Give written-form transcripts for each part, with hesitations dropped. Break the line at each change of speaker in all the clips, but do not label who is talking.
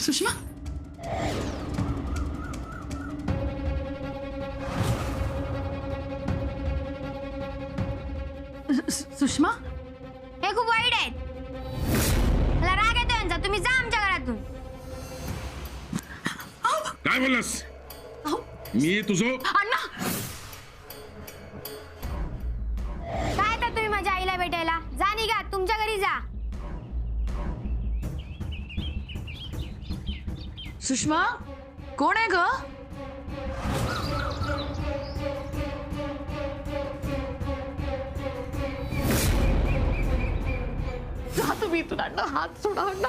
सुषमा सुषमा
हे खूप वाईट आहेत. मला राग येतो यांचा. तुम्ही जा आमच्या घरातून.
काय बोललास? मी तुझं
अण्णा
काय येतात तुम्ही माझ्या आईला भेटायला? जा निघा, तुमच्या घरी जा.
सुषमा कोण आहे ग? जा तुम्ही इथून. अण्णा हात सोडा. अण्णा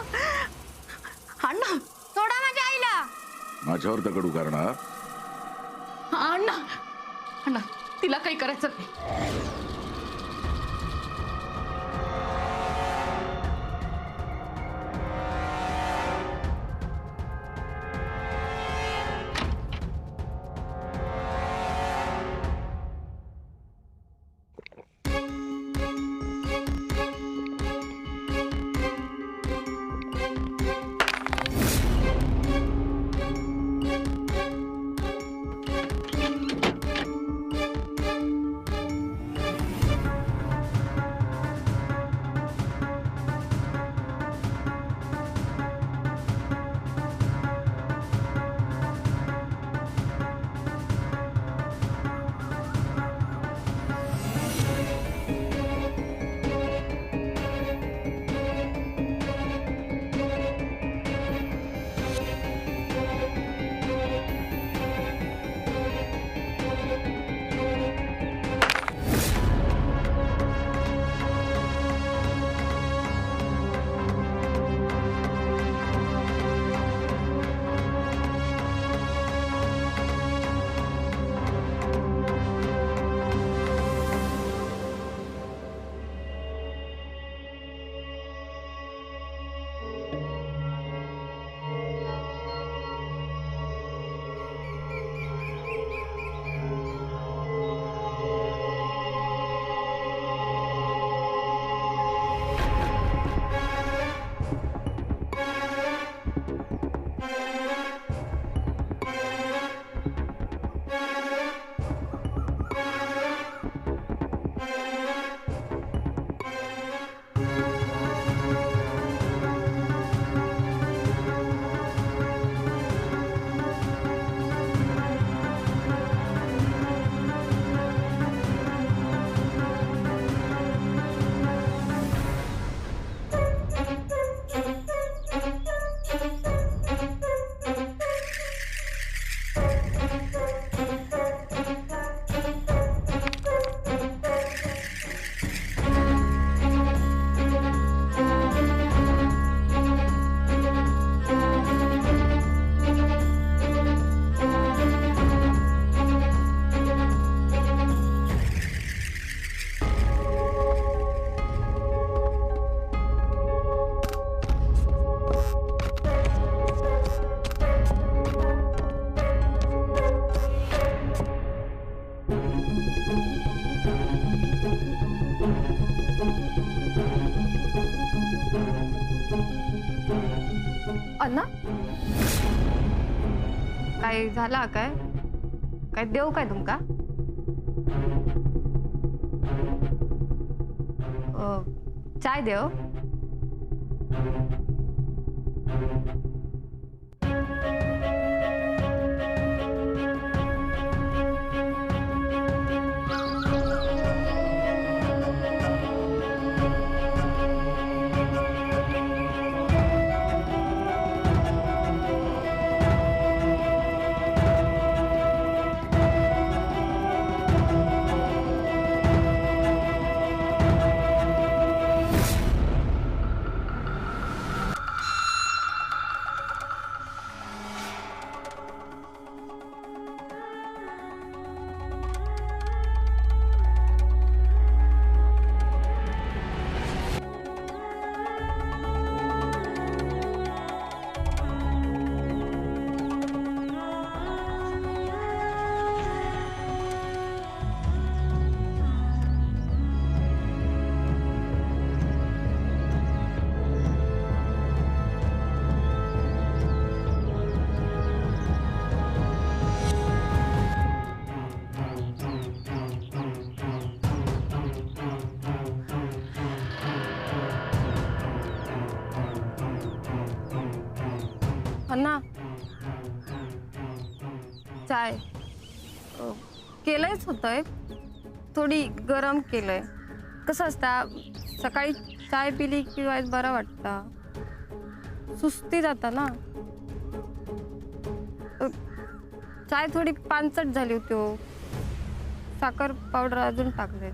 अण्णा
सोडा माझ्या आईला.
माझ्यावर दगड उगारणार?
अण्णा अण्णा तिला काही करायचं नाही.
अण्णा काय झाला? काय काय देऊ काय तुमका? चाय देव. केलंयच होतंय, थोडी गरम केलंय. कसं असता सकाळी चाय पिली की बरं वाटतं, सुस्ती जाता ना. चाय थोडी पानचट झाली होती हो, साखर पावडर अजून टाकले.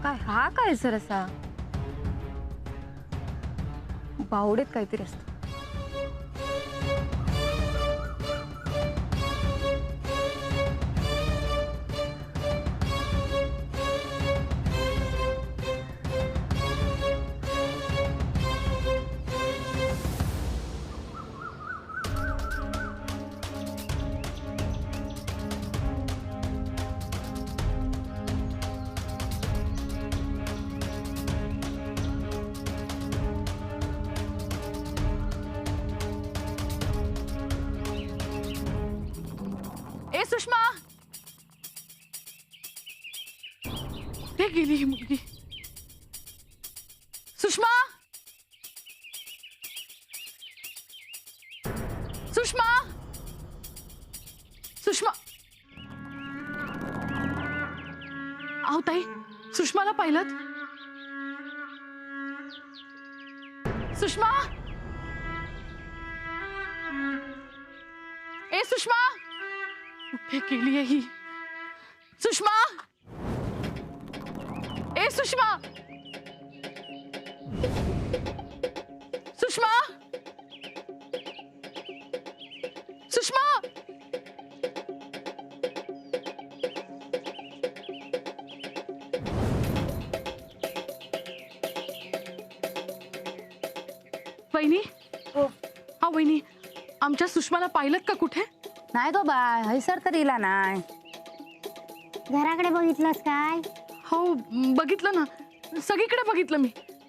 काय हा काय सर असा बावडेत काहीतरी असत.
ए सुषमा, कुठे गेली ही मुलगी? सुषमा, सुषमा, सुषमा. आहो ताई, सुषमाला पाहिलं? सुषमा, ए सुषमा, कुठे गेली आहे ही? सुषमा, ए सुषमा, सुषमा, सुषमा. वहिनी, हा वहिनी, आमच्या सुषमाला पाहिलं का कुठे?
नाही गो बाय, हैसर तर इला नाही.
घराकडे बघितलंस काय?
हो बघितलं ना, सगळीकडे बघितलं मी,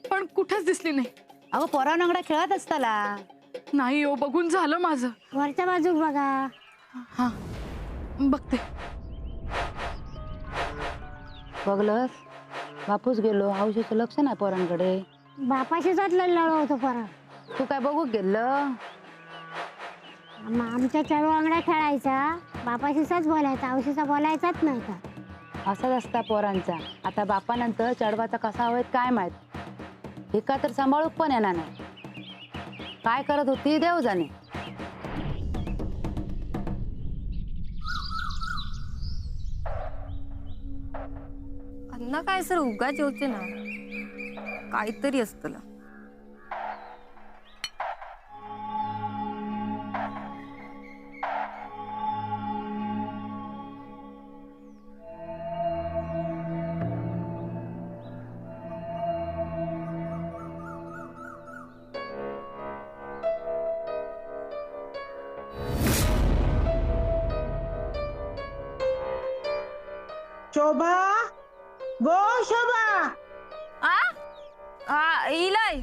पण कुठेच दिसली नाही.
अगो पोरांगडा खेळत असताला.
नाही हो, बघून झालं माझं.
वरच्या बाजूक बघा.
हा बघते.
बघलस, बापूस गेलो, औषधाचं लक्ष नाही पोरांकडे.
बापाशीच लढलो होतो परत.
तू काय बघू गेलं?
आमच्या चळू अंगड्या खेळायचा, बापाशीच बोलायचा, औशीचा बोलायचाच नाही का.
असाच असता पोरांचा. आता बापानंतर चढवाचा कसा हवेत काय माहित. एका तर सांभाळूक पण येणार नाही. काय करत होती देव जाणे.
अन्न काय सर उगाच होते ना, काहीतरी असतं.
शोभा, गो शोभा.
इलाय.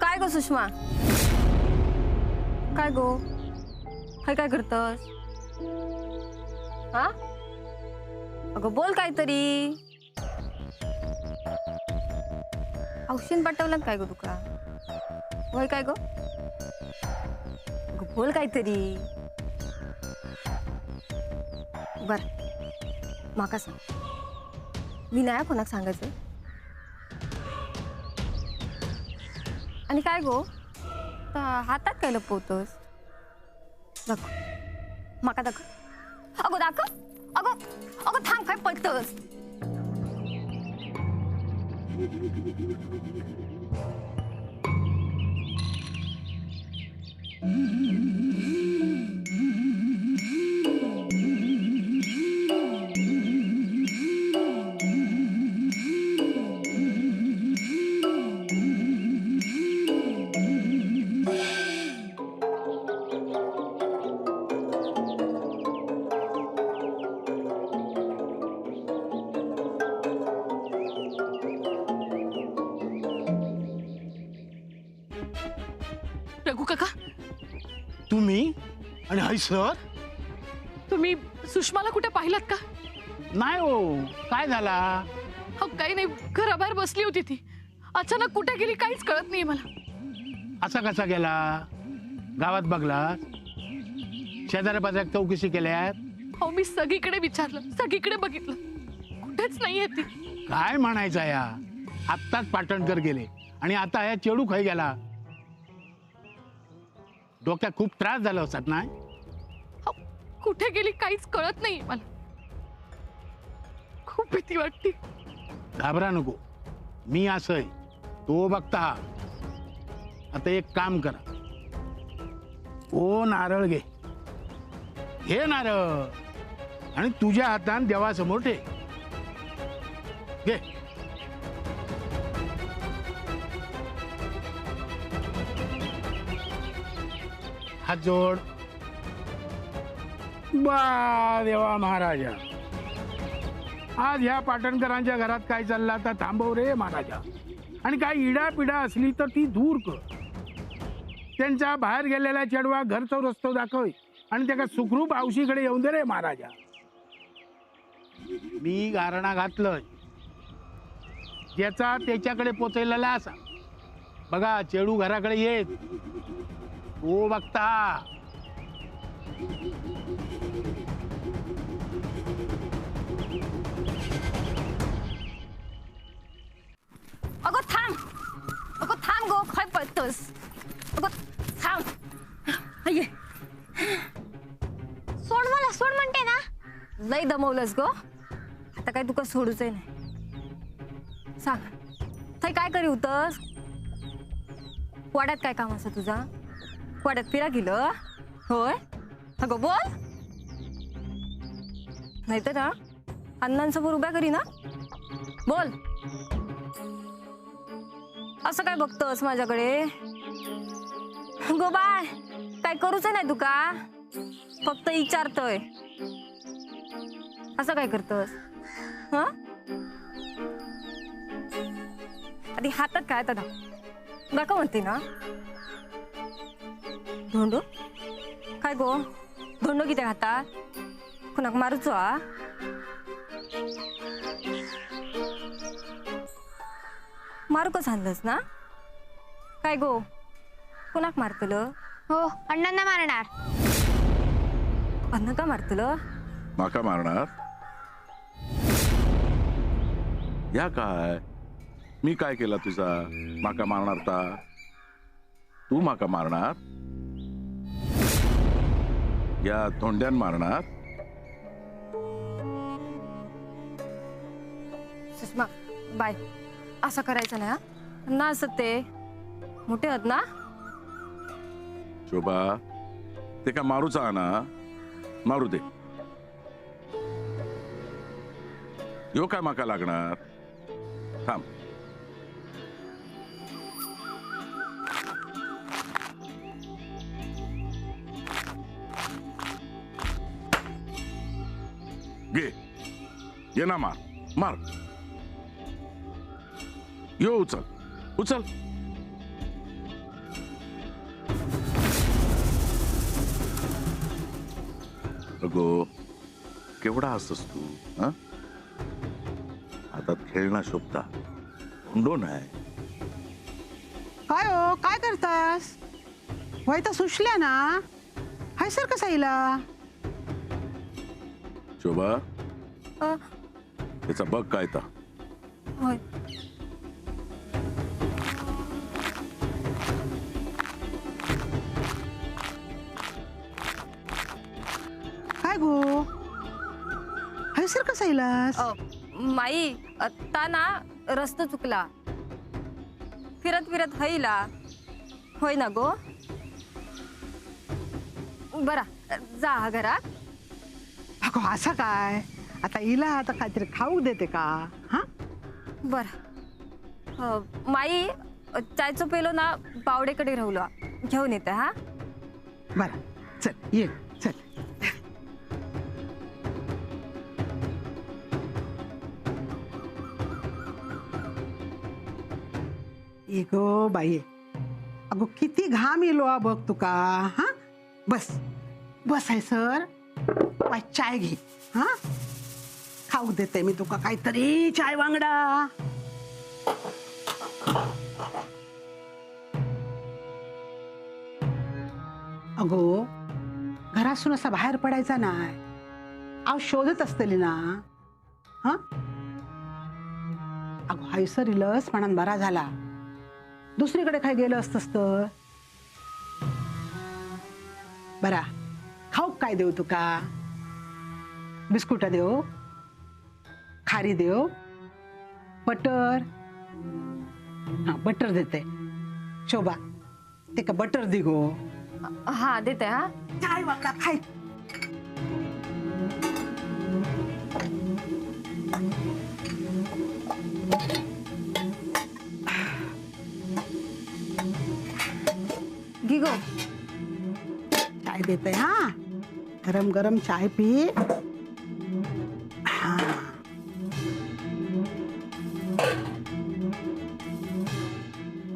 काय गो सुषमा, काय गो, काय करतस? हा अगं बोल काहीतरी. औषध पाठवलं काय गो तुका? होय काय गो, बोल काहीतरी. बर माका सांग, मी नाही कोणाक सांगायचं. आणि काय गो, हातात काय लपवतोस? दाखव माका, दाखव. अगो दाखव. अगो अगो थांब, काय पळतोस?
रघु काका,
तुम्ही आणि हैसर
तुम्ही सुषमाला कुठे पाहिलात का?
नाही हो, काय झाला?
हो काही नाही, घराबाहेर बसली होती ती. अचानक कुठे गेली काहीच कळत नाही मला.
असा कसा गेला? गावात बघला? शेजाऱ्या पाजाऱ्यात चौकशी केल्यात?
हो मी सगळीकडे विचारलं, सगळीकडे बघितलं, कुठेच नाहीये ती.
काय म्हणायचं या? आत्ताच पाटणकर गेले आणि आता या चेडू खाई गेला. डोक्यात खूप त्रास झाला असतात ना?
हो, कुठे गेली काहीच कळत नाही मला. खूप भीती वाटते.
घाबरा नको, मी असंय, तो बघता. आता एक काम करा, ओ नारळ घे, हे नारळ आणि तुझ्या हातान देवासमोर ठेव. घे. हात जोड. बा देवा महाराजा, आज ह्या पाटणकरांच्या घरात काय चाललं आता थांबव रे महाराजा. आणि काय इडा पिडा असली तर ती दूर कर. त्यांचा बाहेर गेलेला चेडवा घरचा रस्तो दाखव आणि त्याला सुखरूप आवशीकडे येऊन दे रे महाराजा. मी गारणा घातलं, ज्याचा त्याच्याकडे पोचलेला असा. बघा चेडू घराकडे येत, तो बघता.
अगो थांब, अगो थांब गो, काय पळतोस? अगो थांब. ये.
सोड मला, सोड म्हणते ना.
लय दमवलंस गो, आता काय तुका सोडूच नाही. सांग थंय काय करी होतस? वाड्यात काय काम असं तुझा? वाड्यात फिरा गेलं होय? अगो बोल, नाही तर ना अण्णांसमोर उभ्या करी ना. बोल, असं काय बघतोस माझ्याकडे? गो बाय, काय करूच नाही तुका, फक्त विचारतोय. असं काय करतोस? हा, आधी हातात काय आता दाखव म्हणते ना. धोंडू काय गो, धोंडू किती हातात? कुणाक मारूचो? मारू का सांगलंस ना? काय गो, कुणाक मारतलं?
हो, अण्णांना मारणार.
अन्न का मारतलं?
माका मारणार? या काय, मी काय केला तुझा माका मारणार? ता तू माका मारणार? या धोंड्यान मारणार?
सुषमा बाय, असं करायचं नाही हा. ना असं ते मोठे आहेत ना.
शोभा, ते का मारूचा ना, मारू दे. यो काय माका लागणार? थांब. घे, ये ना, मार मार. यो उचल उचल. अगो केवढा हसतोस तू? हा, हातात खेळणं शोभता, हुंडो नाही.
काय हो, काय करतास? वय तर सुशल्या ना, हाय सर कसा येला?
शोभा,
अ,
त्याचा बघ काय ता.
होय.
काय गो, हाय सर कसा येलास?
माई आता ना रस्ता चुकला, फिरत फिरत हईला. होय ना गो. बरा जा घरात.
अगो असा काय, आता हिला आता काहीतरी खाऊ देते का? हा,
बर माई, चायचं पेलो ना पावडेकडे राहुलो, घेऊन येते. हा
बरं, चल ये, चल. ये गो बाई, अगो किती घाम येलो बघ तुका. हा बस बस आहे सर, चाय घे. हा खाऊ देते मी तुका काहीतरी चाय वांगडा. अगो घरातून असा बाहेर पडायचा नाही. अहो शोधत असतली ना. हा अगो हायसर इलस म्हणून बरा झाला. दुसरीकडे काय गेलं असतंस तर. बरा खाऊ काय देऊ तुका. बिस्कुट देऊ, खारी देऊ, बटर. हा बटर देते. शोभा ते का बटर दे गो.
हा देते. हा
चाय वांगडा खाय.
घे गो.
चाय देते. हा गरम गरम चाय पी. हा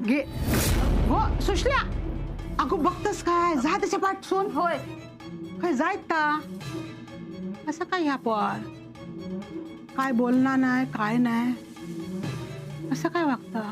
घे. हो सुशल्या, अगो बघतस काय. जा त्याच्या पाठसून.
होय.
काय जायत का असं काय ह्या पण काय बोलणार नाही काय नाही असं काय वागता.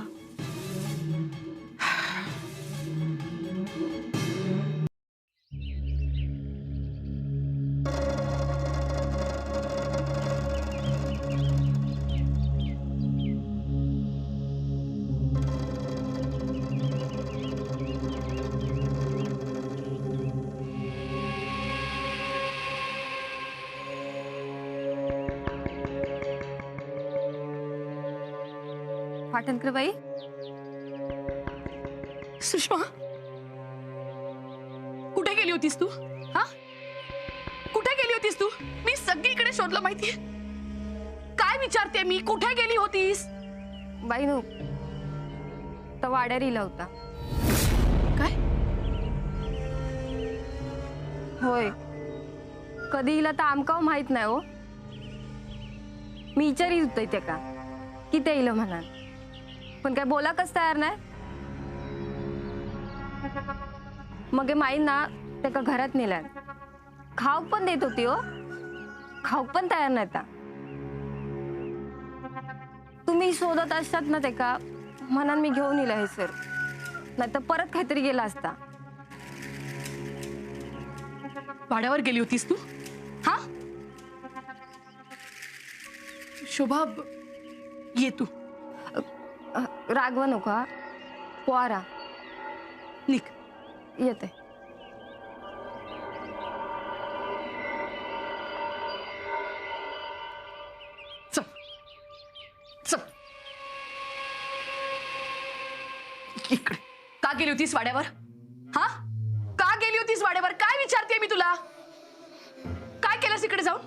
पाटणकर बाई.
सुषमा, कुठे गेली होतीस तू? हा कुठे गेली होतीस तू? मी सगळीकडे शोधलं माहितीये. काय विचारते मी, कुठे गेली होतीस?
बाई नो तर वाड्यार इला होता.
काय?
होय. कधी इला तर आमका माहित नाही हो. मी विचारित होते ते का की ते इलं म्हणा, पण काय बोला कस तयार नाही. मग माई ना ते का घरात नेल्या. खाऊ पण देत होती हो, खाऊ पण तयार नाही. तुम्ही शोधत असतात ना ते का म्हणून मी घेऊन येईल हे सर, नाही तर परत काहीतरी गेला असता.
वाड्यावर गेली होतीस तू? हा शोभा, ये तू.
रागवा नका. पोरा
निघ.
येते.
चल चल इकडे. का गेली होतीस वाड्यावर? हा का गेली होतीस वाड्यावर? काय विचारते मी तुला. काय केलंस इकडे जाऊन?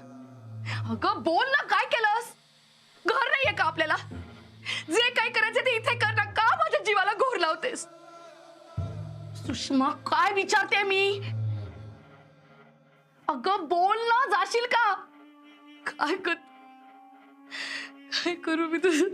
अगं बोल ना, काय केलंस? घर नाहीये का आपल्याला? जे काय करायचं ते इथे कर ना. का माझ्या जीवाला घोर लावतेस? सुषमा, काय विचारते मी? अगं बोल ना, जाशील का? काय करू मी तुझं?